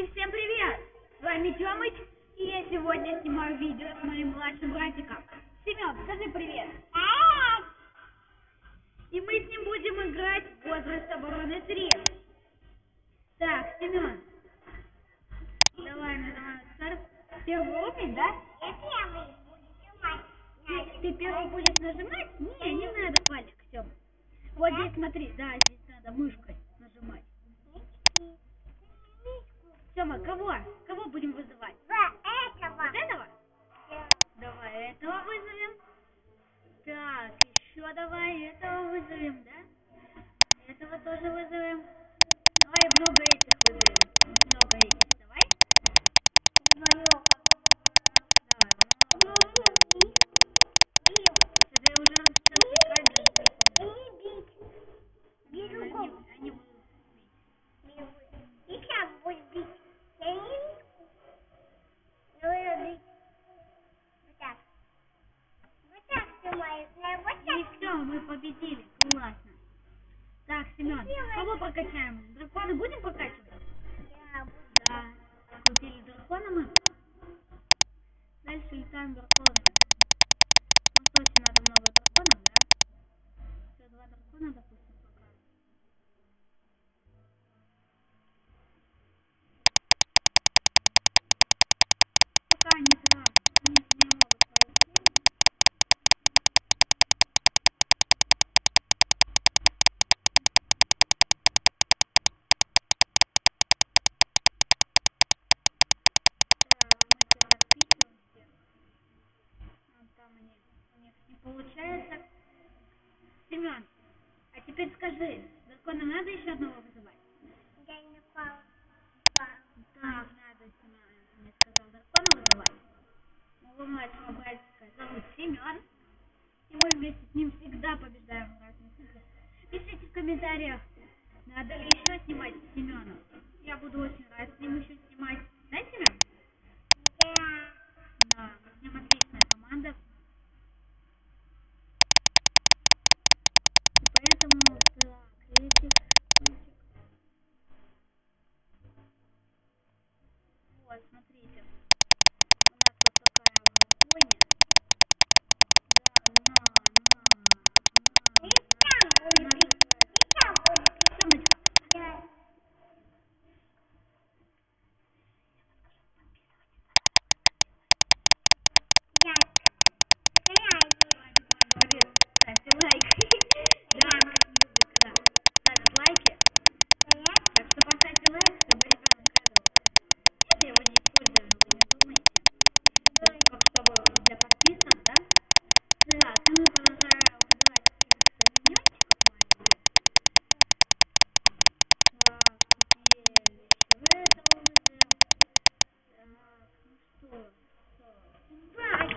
И всем привет! С вами Тёмыч, и я сегодня снимаю видео с моим младшим братиком. Семён, скажи привет! И мы с ним будем играть в возраст обороны 3. Так, Семён, давай нажимаем старт. Первый уровень, да? Я первый буду нажимать. Ты первый будешь нажимать? Не надо пальчик, Тёма. Вот здесь смотри, да, здесь надо мышкой нажимать. Тёма, кого? Кого будем вызывать? Этого. Вот этого? Да. Давай этого вызовем. Так, еще давай этого вызовем, да? Этого тоже вызовем. Давай много этих вызовем. Много этих, давай. Много. Давай, много. Это уже сейчас играть даже не помню. Они будут бить. И сейчас будет бить. Я не бить. Ну, я бить. Вот так. Вот так снимаю. Вот И так. все, мы победили. Классно. Так, Семен, кого прокачаем? Драконы будем прокачивать? Я буду. Да. Купили дракона мы. Дальше летаем драконами. Ну что, если надо много драконов, да? Все, 2 дракона, допустим, пока. Пока они туда не могут пройти. Так, мы тебя записываем всех. Вот там они, у них не получается. Семен, а теперь скажи, дракона надо еще одного вызывать? Я не пал. Так, надо, Семен мне сказал, дракона вызывать. Моего младшего братика зовут Семен. И мы вместе с ним всегда побеждаем в разных играх. Пишите в комментариях, надо ли еще снимать с Семеном. Я буду очень рад с ним еще снимать. Да, Семен? Да. Да, мы с ним отличная команда. И поэтому, так, этих... Вот, смотрите. У нас вот такая бойня. Да, И там будет бить. И там будет бить. Тёмочка. Да. Так. Говорит, ставьте лайк. Да, она очень любит, когда ставят лайки. Так что поставьте лайк, чтобы ребенок радовался. Нет, я его не использую, вы не думаете. Только как чтобы для подписок, да? Так, и мы продолжаем вызывать каких-то миньончиков маленьких. Так, теперь еще этого вызовем. Так, ну что? Бать.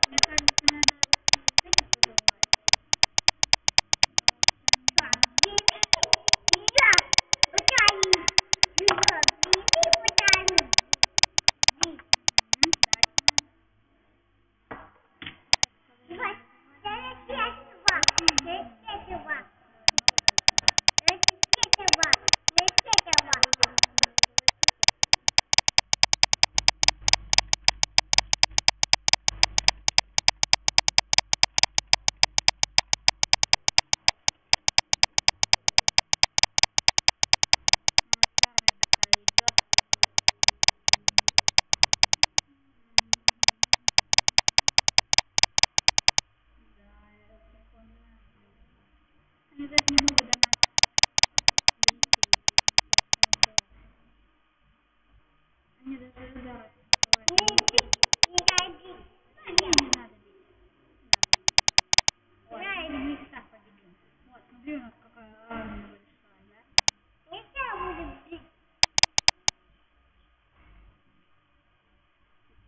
Мне кажется, надо этих вызывать. Дальше. Старая такая идет. Да, я прикольно. Они даже не могут до нас дойти. Они даже ударов не успевают. Не надо бить. Не надо бить. Вот, теперь мы их так победим. Вот, смотри, у нас какая армия большая, да?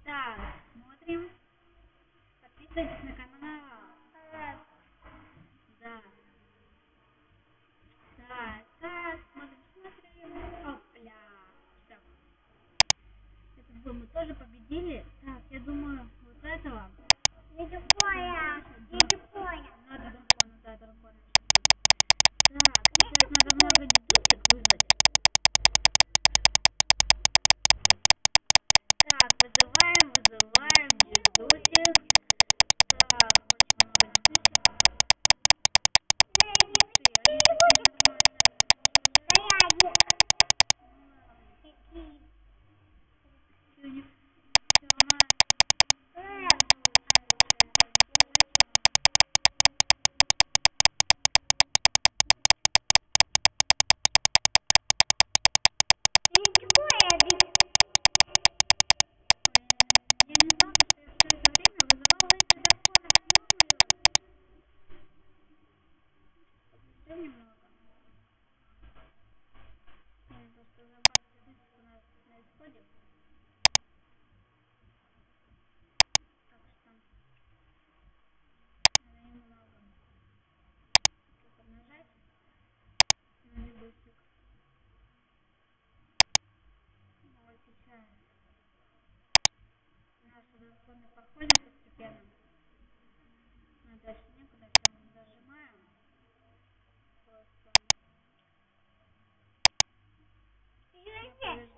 Так, смотрим. Подписывайтесь на канал. Да. Так, смотрим. Опля. Все. Этот бой мы тоже победили. Так, я думаю, вот этого. Надо дракона, да, дракона. Так, сейчас надо много дудочек вызвать. проходим. Так что надо немного нажать на видосик. Вот сейчас наши драконы проходят постепенно. Но дальше некуда, все мы не дожимаем. Просто побеждаем их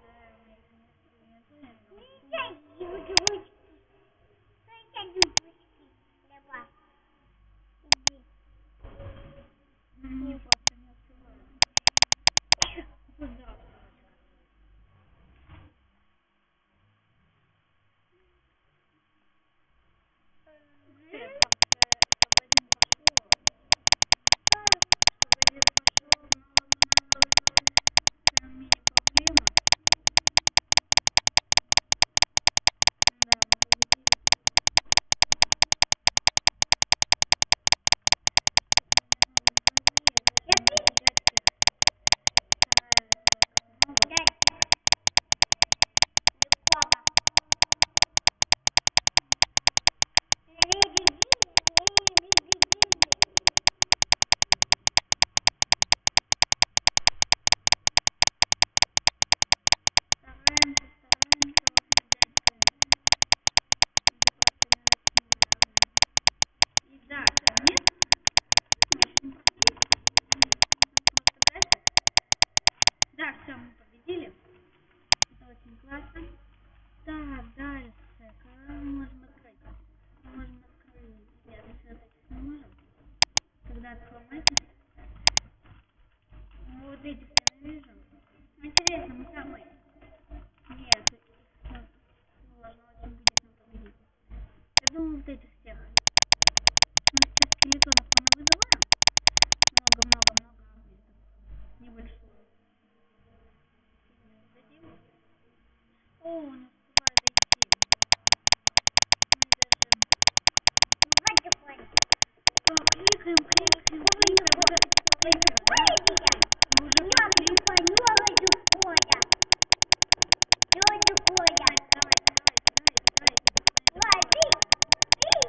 внизу и мне просто не успеваю. Куда, девочка? Чтобы один пошел. Чтобы один пошел, но вот у нас тут прям мини-проблема. Да, мы победили. Я даже дядьки стараются как могут. Стараемся, вот мы дядька. Это просто невозможно. И да, нет, мы еще не прошли. Просто дальше. Да, все, мы победили. Это очень классно. Так, дальше. Кого мы можем открыть? Мы можем открыть. Нет, мы вот этих не можем. Когда откроем эти. Вот этих я не вижу. Интересно, мы самые. Нет, их сложно очень будет нам победить. Я думаю, вот этих всех. Мы сейчас скелетонов понавызываем. Много-много-много. Небольшую. Дадим. О, он успевает дойти. Мы даже... Кликаем. Мы уже прошли. Бью.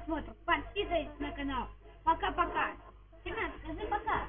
просмотров. Подписывайтесь на канал. Пока-пока. Семен, скажи пока.